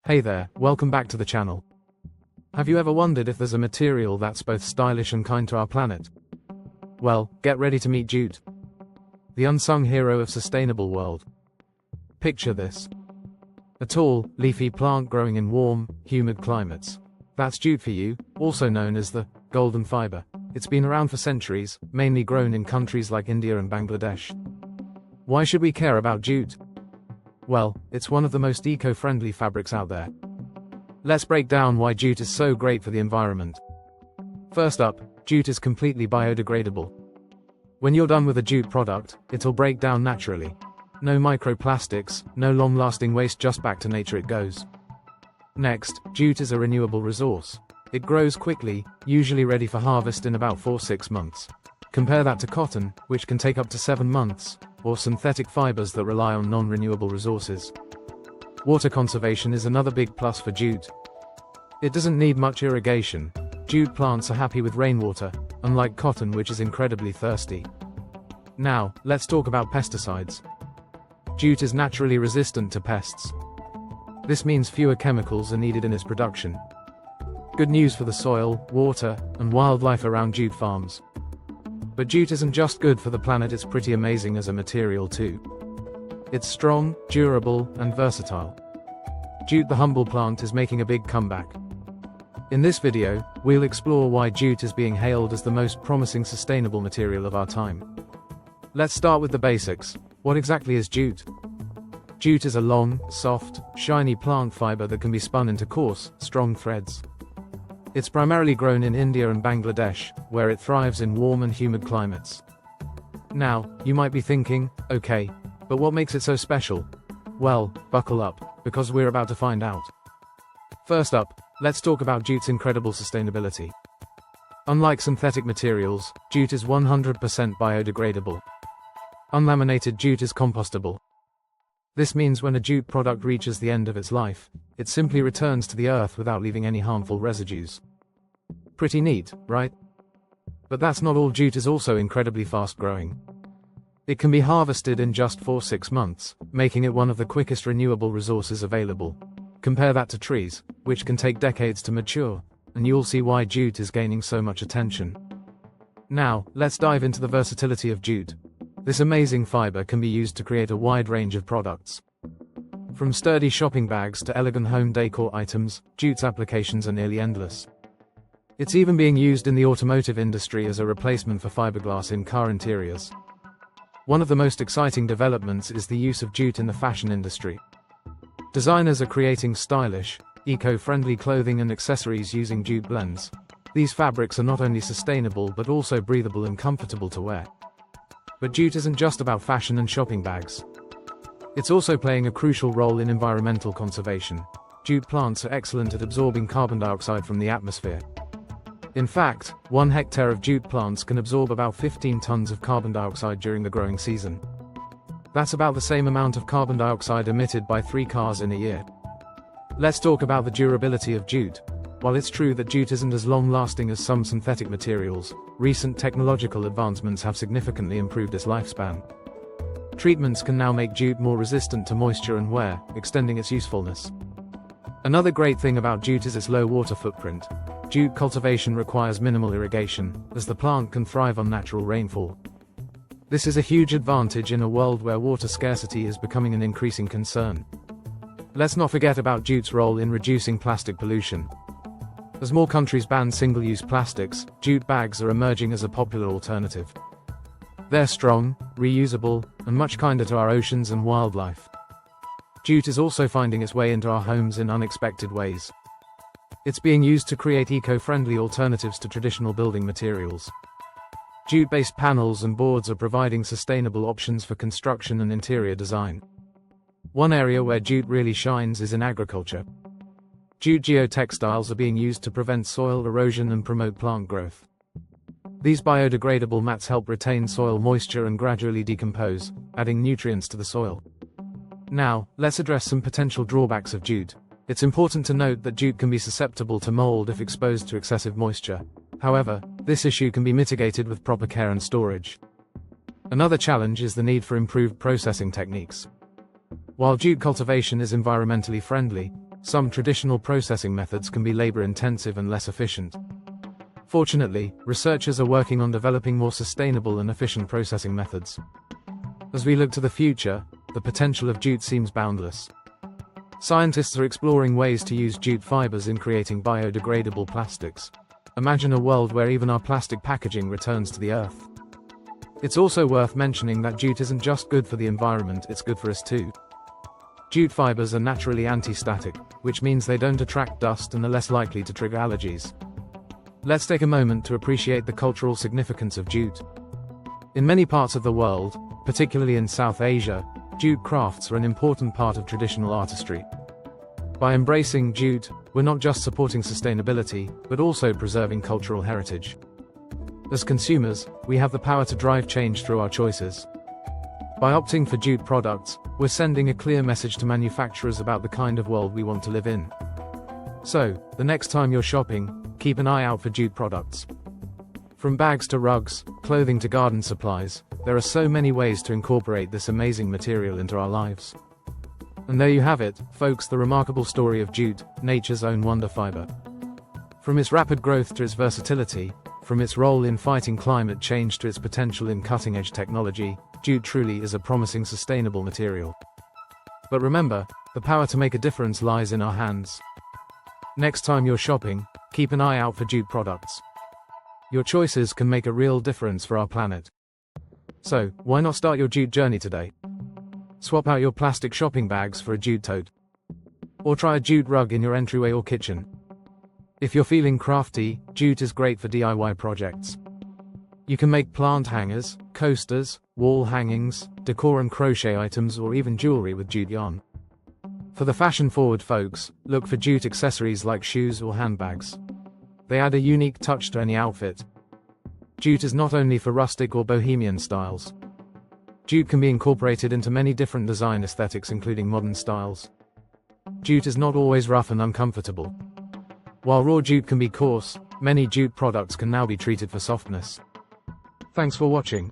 Hey there, welcome back to the channel. Have you ever wondered if there's a material that's both stylish and kind to our planet? Well, get ready to meet jute, the unsung hero of sustainable world. Picture this. A tall, leafy plant growing in warm, humid climates. That's jute for you, also known as the golden fiber. It's been around for centuries, mainly grown in countries like India and Bangladesh. Why should we care about jute? Well, it's one of the most eco-friendly fabrics out there. Let's break down why jute is so great for the environment. First up, jute is completely biodegradable. When you're done with a jute product, it'll break down naturally. No microplastics, no long-lasting waste, just back to nature it goes. Next, jute is a renewable resource. It grows quickly, usually ready for harvest in about 4-6 months. Compare that to cotton, which can take up to 7 months, or synthetic fibers that rely on non-renewable resources. Water conservation is another big plus for jute. It doesn't need much irrigation. Jute plants are happy with rainwater, unlike cotton, which is incredibly thirsty. Now, let's talk about pesticides. Jute is naturally resistant to pests. This means fewer chemicals are needed in its production. Good news for the soil, water, and wildlife around jute farms. But jute isn't just good for the planet, it's pretty amazing as a material too. It's strong, durable, and versatile. Jute, the humble plant, is making a big comeback. In this video, we'll explore why jute is being hailed as the most promising sustainable material of our time. Let's start with the basics. What exactly is jute? Jute is a long, soft, shiny plant fiber that can be spun into coarse, strong threads. It's primarily grown in India and Bangladesh, where it thrives in warm and humid climates. Now, you might be thinking, okay, but what makes it so special? Well, buckle up, because we're about to find out. First up, let's talk about jute's incredible sustainability. Unlike synthetic materials, jute is 100% biodegradable. Unlaminated jute is compostable. This means when a jute product reaches the end of its life, it simply returns to the earth without leaving any harmful residues. Pretty neat, right? But that's not all. Jute is also incredibly fast-growing. It can be harvested in just 4-6 months, making it one of the quickest renewable resources available. Compare that to trees, which can take decades to mature, and you'll see why jute is gaining so much attention. Now, let's dive into the versatility of jute. This amazing fiber can be used to create a wide range of products. From sturdy shopping bags to elegant home decor items, jute's applications are nearly endless. It's even being used in the automotive industry as a replacement for fiberglass in car interiors. One of the most exciting developments is the use of jute in the fashion industry. Designers are creating stylish, eco-friendly clothing and accessories using jute blends. These fabrics are not only sustainable but also breathable and comfortable to wear. But jute isn't just about fashion and shopping bags. It's also playing a crucial role in environmental conservation. Jute plants are excellent at absorbing carbon dioxide from the atmosphere. In fact, 1 hectare of jute plants can absorb about 15 tons of carbon dioxide during the growing season. That's about the same amount of carbon dioxide emitted by 3 cars in a year. Let's talk about the durability of jute. While it's true that jute isn't as long-lasting as some synthetic materials, recent technological advancements have significantly improved its lifespan. Treatments can now make jute more resistant to moisture and wear, extending its usefulness. Another great thing about jute is its low water footprint. Jute cultivation requires minimal irrigation, as the plant can thrive on natural rainfall. This is a huge advantage in a world where water scarcity is becoming an increasing concern. Let's not forget about jute's role in reducing plastic pollution. As more countries ban single-use plastics, jute bags are emerging as a popular alternative. They're strong, reusable, and much kinder to our oceans and wildlife. Jute is also finding its way into our homes in unexpected ways. It's being used to create eco-friendly alternatives to traditional building materials. Jute-based panels and boards are providing sustainable options for construction and interior design. One area where jute really shines is in agriculture. Jute geotextiles are being used to prevent soil erosion and promote plant growth. These biodegradable mats help retain soil moisture and gradually decompose, adding nutrients to the soil. Now, let's address some potential drawbacks of jute. It's important to note that jute can be susceptible to mold if exposed to excessive moisture. However, this issue can be mitigated with proper care and storage. Another challenge is the need for improved processing techniques. While jute cultivation is environmentally friendly, some traditional processing methods can be labor-intensive and less efficient. Fortunately, researchers are working on developing more sustainable and efficient processing methods. As we look to the future, the potential of jute seems boundless. Scientists are exploring ways to use jute fibers in creating biodegradable plastics. Imagine a world where even our plastic packaging returns to the earth. It's also worth mentioning that jute isn't just good for the environment, it's good for us too. Jute fibers are naturally anti-static, which means they don't attract dust and are less likely to trigger allergies. Let's take a moment to appreciate the cultural significance of jute. In many parts of the world, particularly in South Asia, jute crafts are an important part of traditional artistry. By embracing jute, we're not just supporting sustainability, but also preserving cultural heritage. As consumers, we have the power to drive change through our choices. By opting for jute products, we're sending a clear message to manufacturers about the kind of world we want to live in. So, the next time you're shopping, keep an eye out for jute products. From bags to rugs, clothing to garden supplies, there are so many ways to incorporate this amazing material into our lives. And there you have it, folks, the remarkable story of jute, nature's own wonder fiber. From its rapid growth to its versatility, from its role in fighting climate change to its potential in cutting-edge technology, jute truly is a promising sustainable material. But remember, the power to make a difference lies in our hands. Next time you're shopping, keep an eye out for jute products. Your choices can make a real difference for our planet. So, why not start your jute journey today? Swap out your plastic shopping bags for a jute tote. Or try a jute rug in your entryway or kitchen. If you're feeling crafty, jute is great for DIY projects. You can make plant hangers, coasters, wall hangings, decor and crochet items, or even jewelry with jute yarn. For the fashion-forward folks, look for jute accessories like shoes or handbags. They add a unique touch to any outfit. Jute is not only for rustic or bohemian styles. Jute can be incorporated into many different design aesthetics, including modern styles. Jute is not always rough and uncomfortable. While raw jute can be coarse, many jute products can now be treated for softness. Thanks for watching.